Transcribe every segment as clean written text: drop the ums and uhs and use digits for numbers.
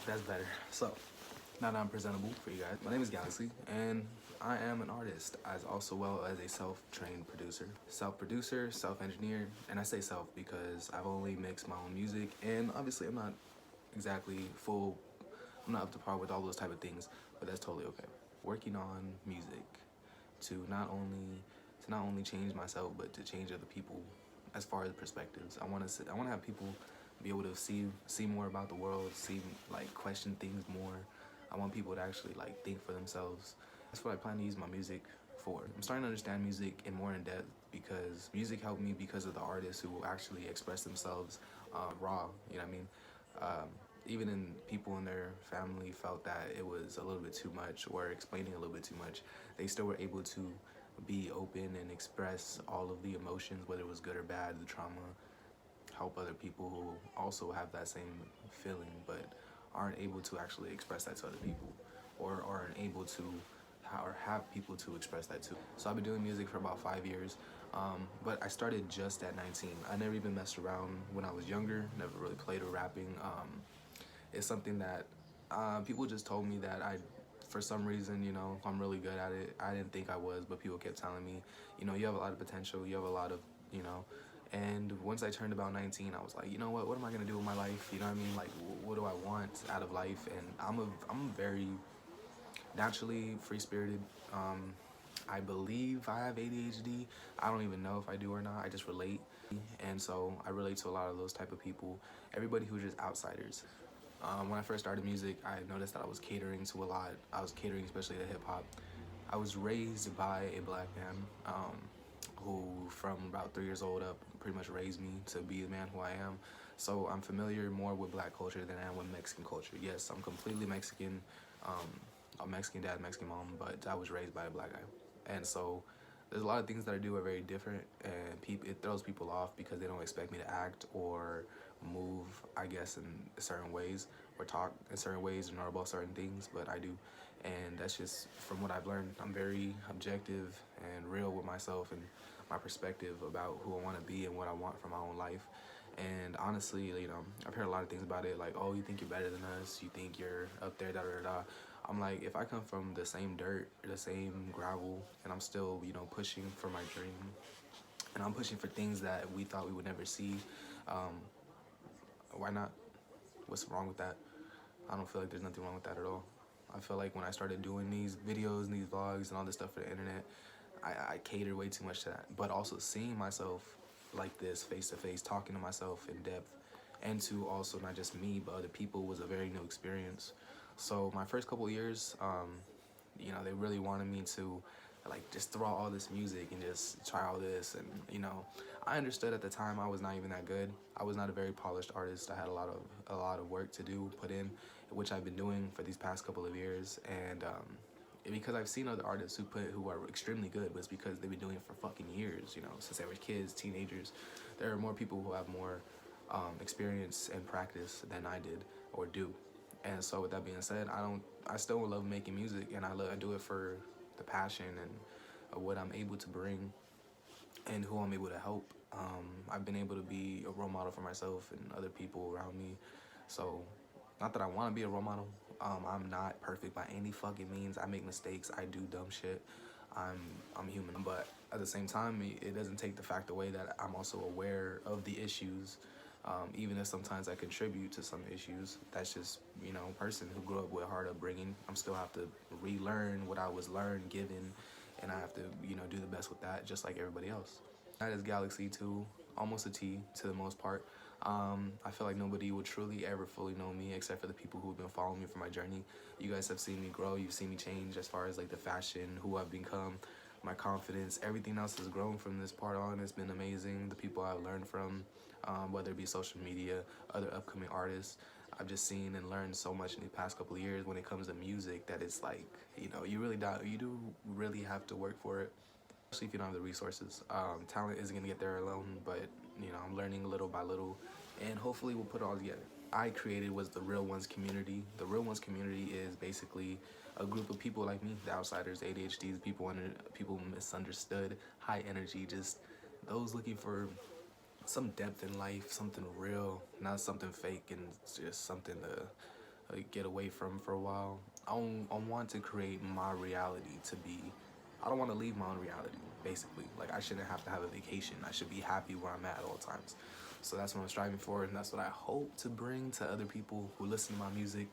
That's better. So, now that I'm presentable for you guys, my name is Galaxxyy, and I am an artist, as also well as a self-trained producer. Self-producer, self-engineer, and I say self because I've only mixed my own music, and obviously I'm not exactly I'm not up to par with all those type of things, but that's totally okay. Working on music to not only change myself, but to change other people as far as perspectives. I want to have people be able to see more about the world, see like question things more. I want people to actually like think for themselves. That's what I plan to use my music for. I'm starting to understand music in more in depth because music helped me because of the artists who actually express themselves raw. You know what I mean? Um, Even in people in their family felt that it was a little bit too much or explaining a little bit too much, they still were able to be open and express all of the emotions, whether it was good or bad, the trauma, help other people who also have that same feeling but aren't able to actually express that to other people or aren't able to or have people to express that too. So I've been doing music for about 5 years, but I started just at 19. I never even messed around when I was younger, never really played with rapping. It's something that people just told me that for some reason, I'm really good at it. I didn't think I was, but people kept telling me, you have a lot of potential, you have a lot of, you know, and once I turned about 19, I was like, you know what am I gonna do with my life? You know what I mean? Like, what do I want out of life? And I'm very naturally free-spirited. I believe I have ADHD. I don't even know if I do or not. I just relate. And so I relate to a lot of those type of people. Everybody who's just outsiders. When I first started music, I noticed that I was catering to a lot. I was catering especially to hip hop. I was raised by a black man who, from about 3 years old up, pretty much raised me to be the man who I am. So I'm familiar more with black culture than I am with Mexican culture. Yes, I'm completely Mexican. Um, a Mexican dad, Mexican mom, but I was raised by a black guy. And so there's a lot of things that I do are very different, and it throws people off because they don't expect me to act or move, I guess, in certain ways or talk in certain ways or know about certain things, but I do. And that's just from what I've learned. I'm very objective and real with myself and my perspective about who I want to be and what I want from my own life. And honestly, I've heard a lot of things about it, like, oh, you think you're better than us, you think you're up there, da da da. I'm like, if I come from the same dirt, the same gravel, and I'm still, pushing for my dream, and I'm pushing for things that we thought we would never see, um, why not? What's wrong with that? I don't feel like there's nothing wrong with that at all. I feel like when I started doing these videos and these vlogs and all this stuff for the internet, I catered way too much to that. But also seeing myself like this, face to face, talking to myself in depth, and to also not just me, but other people was a very new experience. So my first couple of years, they really wanted me to like just throw out all this music and just try all this. And, I understood at the time I was not even that good. I was not a very polished artist. I had a lot of work to do, put in, which I've been doing for these past couple of years. And because I've seen other artists who are extremely good, but it's because they've been doing it for fucking years, since they were kids, teenagers. There are more people who have more experience and practice than I did or do. And so with that being said, I still love making music, and I do it for the passion and what I'm able to bring and who I'm able to help. I've been able to be a role model for myself and other people around me. So, not that I want to be a role model. I'm not perfect by any fucking means. I make mistakes. I do dumb shit. I'm human, but at the same time, it doesn't take the fact away that I'm also aware of the issues. Even if sometimes I contribute to some issues, that's just, person who grew up with a hard upbringing. I'm still have to relearn what I was given, and I have to, do the best with that, just like everybody else. That is Galaxxyy too, almost a T to the most part. I feel like nobody will truly ever fully know me except for the people who've been following me for my journey. You guys have seen me grow, you've seen me change as far as like the fashion, who I've become, my confidence, everything else has grown from this part on. It's been amazing. The people I've learned from, whether it be social media, other upcoming artists. I've just seen and learned so much in the past couple of years when it comes to music that it's like, you do really have to work for it, especially if you don't have the resources. Talent isn't gonna get there alone, but I'm learning little by little, and hopefully we'll put it all together. I created was the Real Ones community. The Real Ones community is basically a group of people like me, the outsiders, ADHDs, people misunderstood, high energy, just those looking for some depth in life, something real, not something fake, and just something to get away from for a while. I want to create my reality to be, I don't want to leave my own reality, basically. Like, I shouldn't have to have a vacation. I should be happy where I'm at all times. So that's what I'm striving for, and that's what I hope to bring to other people who listen to my music.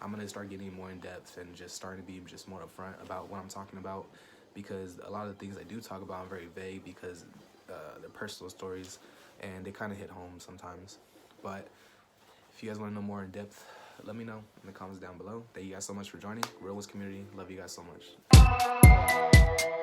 I'm going to start getting more in depth and just starting to be just more upfront about what I'm talking about, because a lot of the things I do talk about are very vague because they're personal stories and they kind of hit home sometimes. But if you guys want to know more in depth, let me know in the comments down below. Thank you guys so much for joining. Real Woods community, love you guys so much.